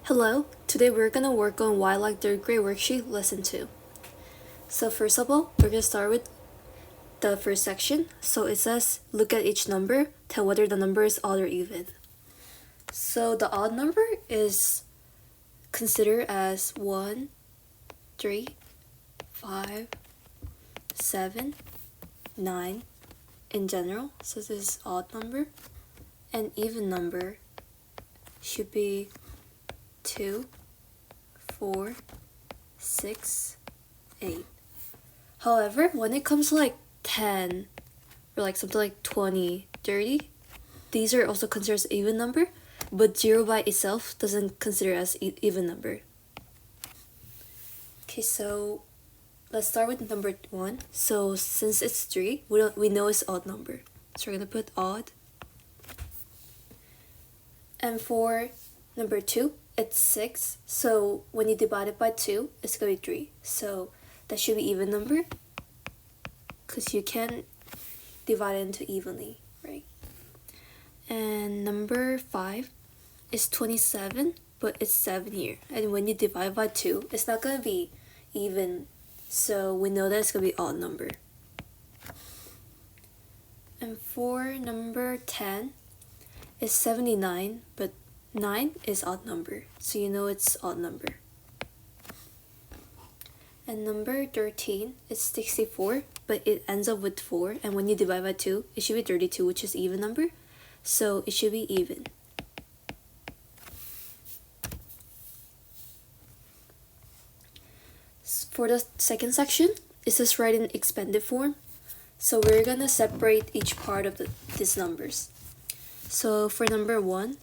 Hello, today we're gonna work on Why Like Third Grade Worksheet Lesson 2. So first of all, we're gonna start with the first section. So it says, look at each number, tell whether the number is odd or even. So the odd number is considered as 1, 3, 5, 7, 9 in general. So this is odd number. And even number should be 2, 4, 6, 8. However, when it comes to like 10 or like something like 20, 30, these are also considered as even number, but 0 by itself doesn't consider as even number. Okay, so let's start with number 1. So since it's 3, we know it's odd number. So we're gonna put odd. And for number 2, it's 6. So when you divide it by 2, it's gonna be 3. So that should be even number, because you can divide it into evenly, right? And number 5 is 27, but it's 7 here. And when you divide by 2, it's not gonna be even. So we know that it's gonna be odd number. And for number 10 is 79, but 9 is odd number. So you know it's odd number. And number 13 is 64, but it ends up with 4. And when you divide by 2, it should be 32, which is even number. So it should be even. For the second section, it says write in expanded form. So we're gonna separate each part of these numbers. So for number 1,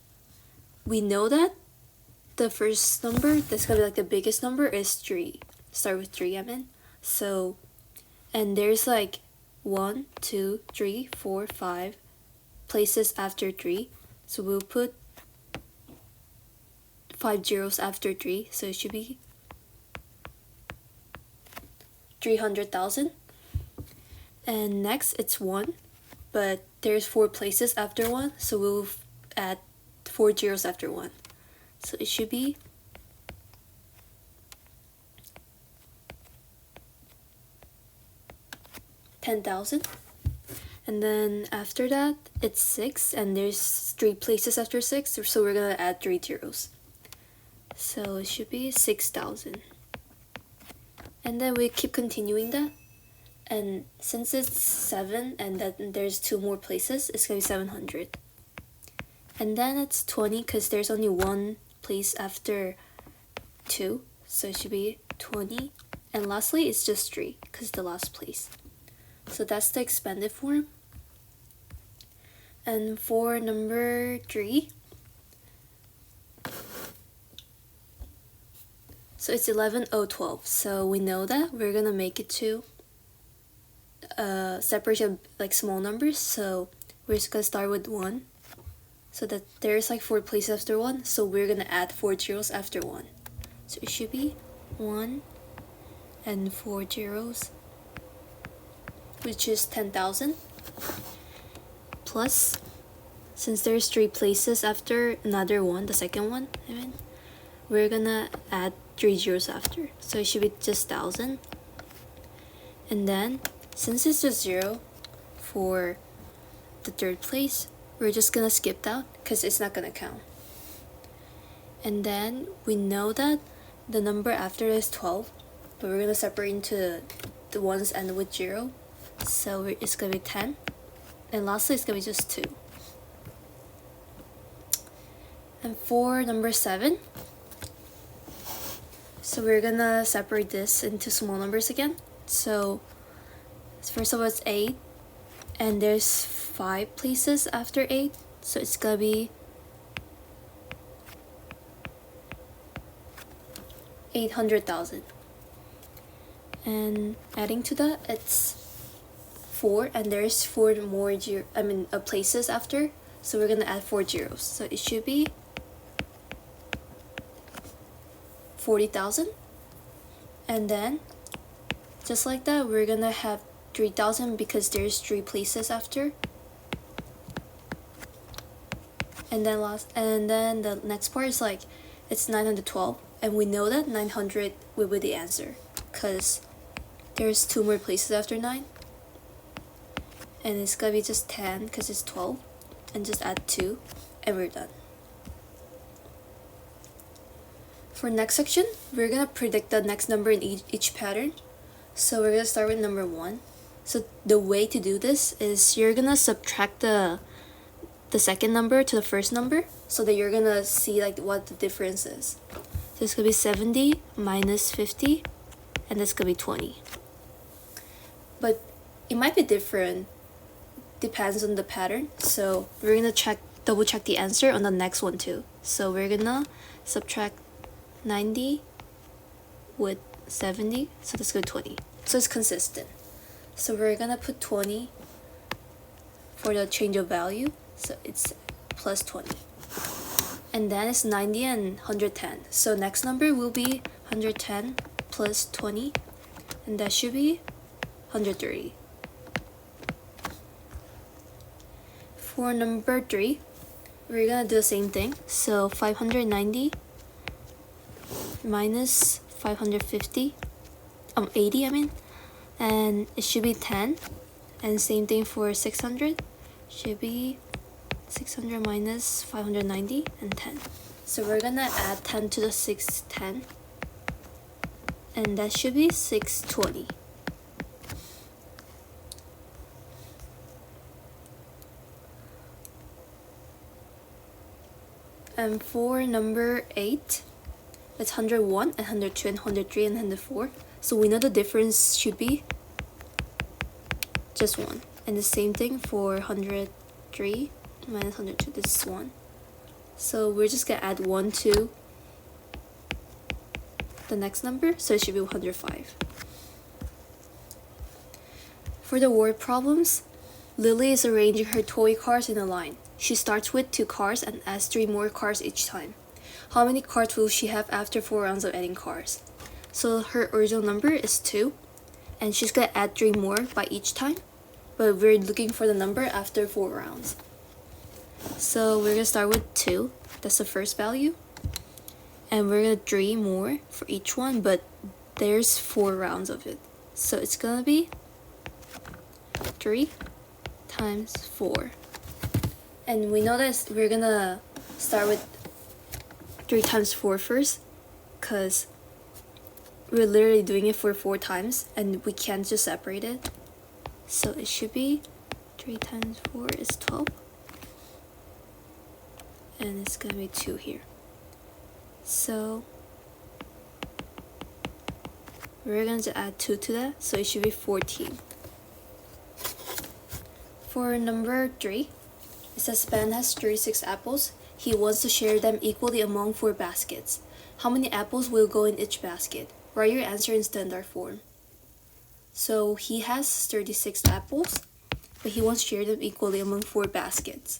we know that the first number that's gonna be like the biggest number is 3. Start with 3, I mean. So, and there's like 1, 2, 3, 4, 5 places after 3. So we'll put 5 zeros after 3. So it should be 300,000. And next it's 1, but there's 4 places after 1. So we'll add 4 zeros after 1. So it should be 10,000. And then after that, it's 6, and there's 3 places after 6, so we're gonna add 3 zeros. So it should be 6,000. And then we keep continuing that. And since it's 7, and then there's 2 more places, it's gonna be 700. And then it's 20, because there's only 1 place after 2, so it should be 20. And lastly, it's just 3, because the last place. So that's the expanded form. And for number 3, so it's 11,012. So we know that we're gonna make it to separation like small numbers. So we're just gonna start with 1. So that there's like 4 places after 1. So we're gonna add 4 zeros after 1. So it should be 1 and 4 zeros, which is 10,000, plus, since there's 3 places after another 1, the second one, I mean, we're gonna add 3 zeros after, so it should be just 1,000. And then, since it's just 0 for the third place, we're just gonna skip that because it's not gonna count. And then we know that the number after is 12, but we're gonna separate into the ones ended with 0. So it's gonna be 10, and lastly it's gonna be just 2. And for number 7, so we're gonna separate this into small numbers again. So first of all, it's 8, and there's 5 places after 8, so it's gonna be 800,000. And adding to that, it's 4, and there's 4 more places after, so we're gonna add 4 zeros. So it should be 40,000. And then just like that, we're gonna have 3,000 because there's 3 places after. And then the next part is like it's 912, and we know that 900 will be the answer because there's 2 more places after 9, and it's gonna be just 10 because it's 12, and just add 2 and we're done. For next section, we're gonna predict the next number in each pattern. So we're gonna start with number 1. So the way to do this is you're gonna subtract the second number to the first number so that you're gonna see like what the difference is. So it's gonna be 70 minus 50, and this gonna be 20. But it might be different, depends on the pattern. So we're gonna double check the answer on the next one too. So we're gonna subtract 90 with 70, so that's good 20. So it's consistent. So we're gonna put 20 for the change of value, so it's plus 20. And then it's 90 and 110. So next number will be 110 plus 20, and that should be 130. For number 3, we're gonna do the same thing. So 590 minus 550, 80 I mean, and it should be 10. And same thing for 600, should be 600 minus 590 and 10. So we're gonna add 10 to the 610, and that should be 620. And for number 8, it's 101 and 102 and 103 and 104. So we know the difference should be just 1. And the same thing for 103 minus 102, this is 1. So we're just gonna add 1 to the next number, so it should be 105. For the word problems, Lily is arranging her toy cars in a line. She starts with 2 cars and adds 3 more cars each time. How many cards will she have after 4 rounds of adding cars? So her original number is 2, and she's gonna add 3 more by each time, but we're looking for the number after 4 rounds. So we're gonna start with 2, that's the first value, and we're gonna 3 more for each one, but there's 4 rounds of it. So it's gonna be 3 times 4. And we know that we're gonna start with 3 times 4 first, because we're literally doing it for 4 times and we can't just separate it. So it should be 3 times 4 is 12, and it's gonna be 2 here. So we're going to add 2 to that, so it should be 14. For number 3, it says Ben has 36 apples. He wants to share them equally among 4 baskets. How many apples will go in each basket? Write your answer in standard form. So he has 36 apples, but he wants to share them equally among 4 baskets.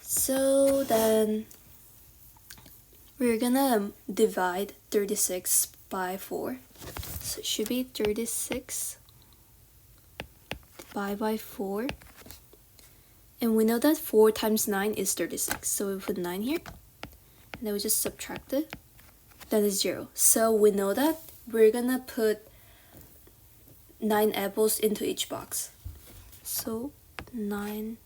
So then we're gonna divide 36 by 4. So it should be 36 divided by 4. And we know that 4 times 9 is 36. So we put 9 here, and then we just subtract it. Then it's 0. So we know that we're gonna put 9 apples into each box. So 9